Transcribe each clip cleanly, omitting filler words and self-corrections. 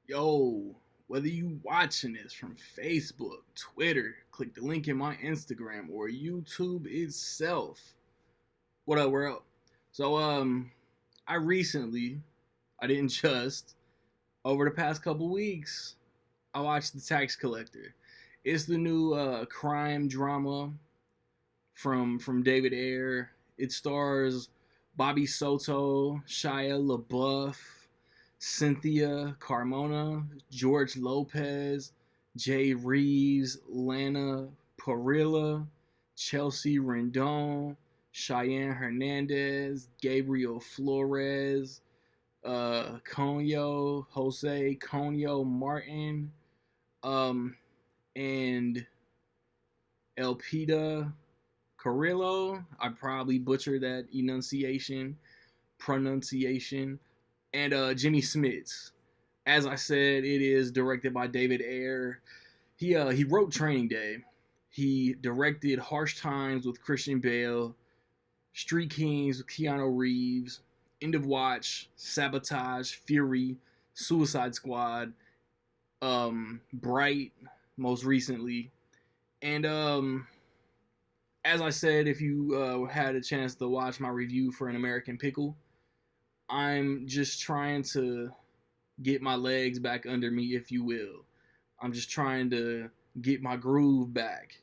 Yo, whether you watching this from Facebook, Twitter, click the link in my Instagram or YouTube itself. What up, world? So I recently, I didn't just over the past couple weeks, I watched The Tax Collector. It's the new crime drama from David Ayer. It stars Bobby Soto, Shia LaBeouf, Cynthia Carmona, George Lopez, Jay Reeves, Lana Parrilla, Chelsea Rendon, Cheyenne Hernandez, Gabriel Flores, Jose Conyo Martin, um, and Elpida Carrillo. I probably butchered that pronunciation, and Jimmy Smits. As I said, it is directed by David Ayer. He wrote Training Day. He directed Harsh Times with Christian Bale, Street Kings with Keanu Reeves, End of Watch, Sabotage, Fury, Suicide Squad, Bright, most recently, and as I said, if you had a chance to watch my review for An American Pickle, I'm just trying to get my legs back under me, if you will. I'm just trying to get my groove back.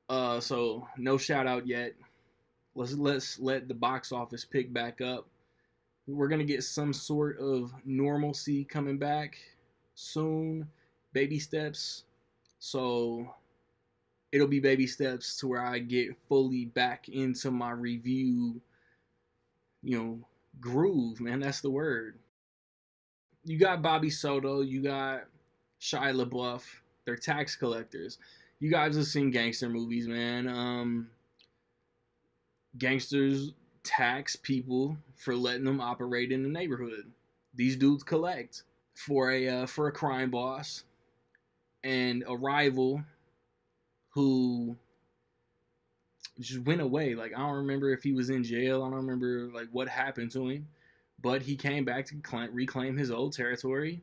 So no shout out yet. Let's let the box office pick back up. We're gonna get some sort of normalcy coming back soon, baby steps. So it'll be baby steps to where I get fully back into my review, groove, man. That's the word. You got Bobby Soto, you got Shia LaBeouf. They're tax collectors. You guys have seen gangster movies, man. Gangsters tax people for letting them operate in the neighborhood. These dudes collect for a crime boss and a rival who just went away. Like, I don't remember if he was in jail. I don't remember like what happened to him, but he came back to reclaim his old territory,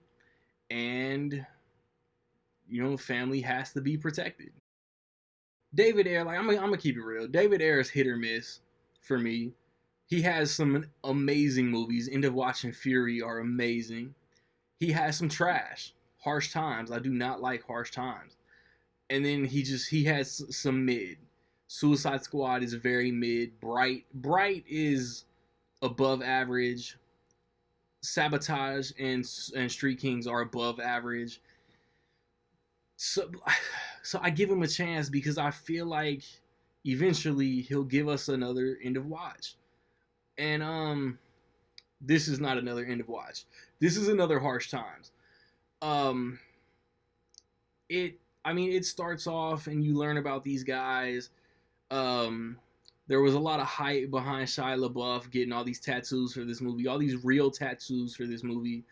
and family has to be protected. David Ayer, like I'm gonna keep it real. David Ayer is hit or miss for me. He has some amazing movies. End of Watch and Fury are amazing. He has some trash. Harsh Times. I do not like Harsh Times. And then he has some mid. Suicide Squad is very mid. Bright is above average. Sabotage and Street Kings are above average. So so I give him a chance because I feel like eventually he'll give us another End of Watch. And this is not another End of Watch. This is another Harsh Times. Um it it starts off and you learn about these guys. Um there was a lot of hype behind Shia LaBeouf getting all these tattoos for this movie, all these real tattoos for this movie.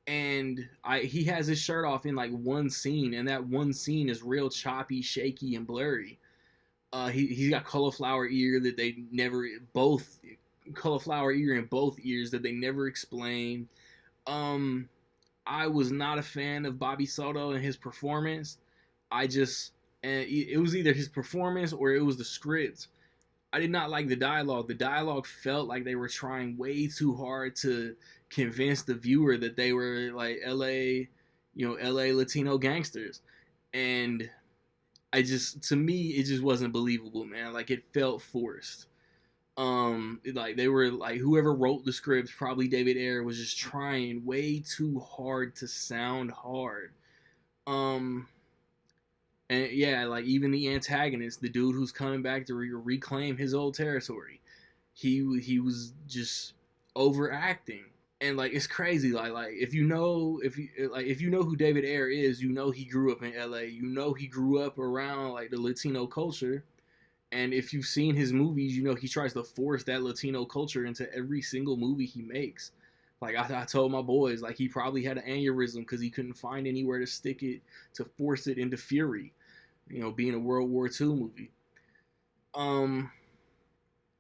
And he has his shirt off in like one scene, and that one scene is real choppy, shaky, and blurry. He's got cauliflower ear that they never both cauliflower ear in both ears that they never explain. Um, I was not a fan of Bobby Soto and his performance. I just and it was either his performance or it was the script. I did not like the dialogue. The dialogue felt like they were trying way too hard to convince the viewer that they were like LA Latino gangsters. And to me it just wasn't believable, man. Like, it felt forced. Like, they were like, whoever wrote the script, probably David Ayer, was just trying way too hard to sound hard. Um and yeah, like, even the antagonist, the dude who's coming back to reclaim his old territory, he was just overacting. And like, it's crazy. Like if you know who David Ayer is, he grew up in L.A. He grew up around like the Latino culture. And if you've seen his movies, he tries to force that Latino culture into every single movie he makes. Like, I told my boys, like, he probably had an aneurysm because he couldn't find anywhere to stick it to force it into Fury, being a World War II movie. Um,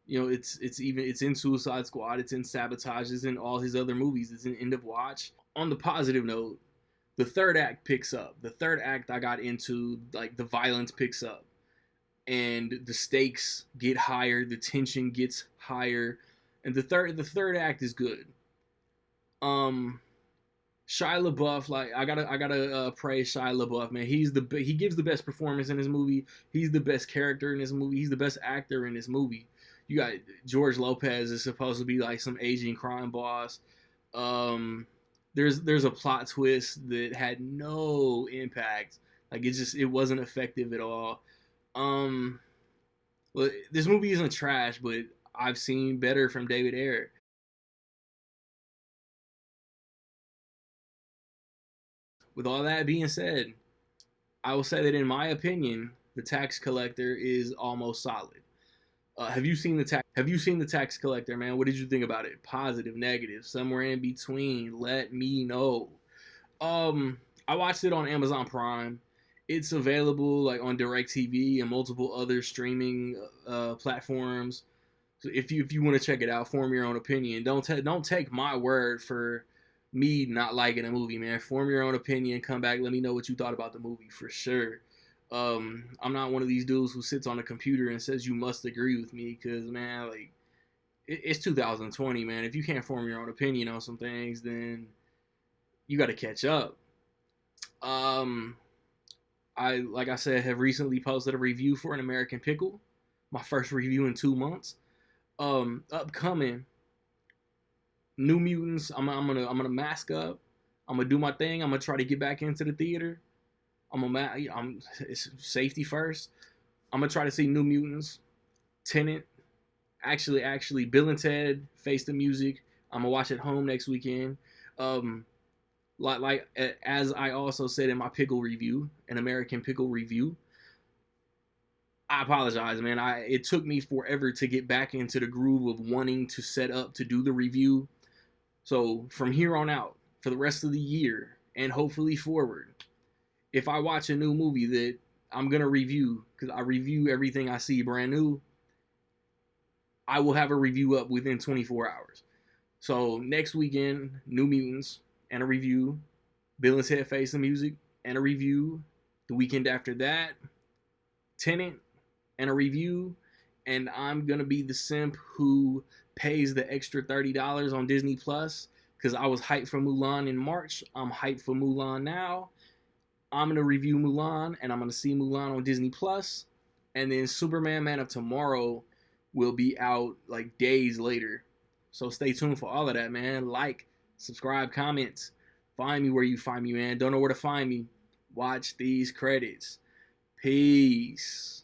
it's in Suicide Squad, it's in Sabotage, it's in all his other movies, it's in End of Watch. On the positive note, The third act picks up. The third act I got into, like, the violence picks up and the stakes get higher, the tension gets higher, and the third act is good. Um, Shia LaBeouf, like I gotta praise Shia LaBeouf, man. He gives the best performance in his movie. He's the best character in his movie. He's the best actor in this movie. You got George Lopez is supposed to be like some Asian crime boss. Um, there's a plot twist that had no impact. Like it wasn't effective at all. Um, well, this movie isn't trash, but I've seen better from David Ayer. With all that being said, I will say that in my opinion, the Tax Collector is almost solid. Have you seen the Tax Collector, man? What did you think about it? Positive, negative, somewhere in between? Let me know. I watched it on Amazon Prime. It's available like on DirecTV and multiple other streaming platforms. So if you want to check it out, form your own opinion. Don't take my word for me not liking a movie, man. Form your own opinion. Come back. Let me know what you thought about the movie for sure. I'm not one of these dudes who sits on a computer and says you must agree with me, because man, like it's 2020, man. If you can't form your own opinion on some things, then you got to catch up. Um, I like I said have recently posted a review for An American Pickle, my first review in 2 months. Upcoming New Mutants. I'm gonna mask up. I'm gonna do my thing. I'm gonna try to get back into the theater. It's safety first. I'm gonna try to see New Mutants, Tenet. Actually, Bill and Ted Face the Music. I'm gonna watch at home next weekend. Um, like as I also said in my pickle review, An American Pickle review. I apologize, man. It took me forever to get back into the groove of wanting to set up to do the review. So from here on out, for the rest of the year and hopefully forward, if I watch a new movie that I'm gonna review, because I review everything I see brand new, I will have a review up within 24 hours. So next weekend, New Mutants and a review. Bill and Ted Face the Music and a review. The weekend after that, Tenet and a review. And I'm gonna be the simp who pays the extra $30 on Disney Plus because I was hyped for Mulan in March. I'm hyped for Mulan now. I'm gonna review Mulan and I'm gonna see Mulan on Disney Plus. And then Superman Man of Tomorrow will be out like days later. So stay tuned for all of that, man. Like, subscribe, comment. Find me where you find me, man. Don't know where to find me. Watch these credits. Peace.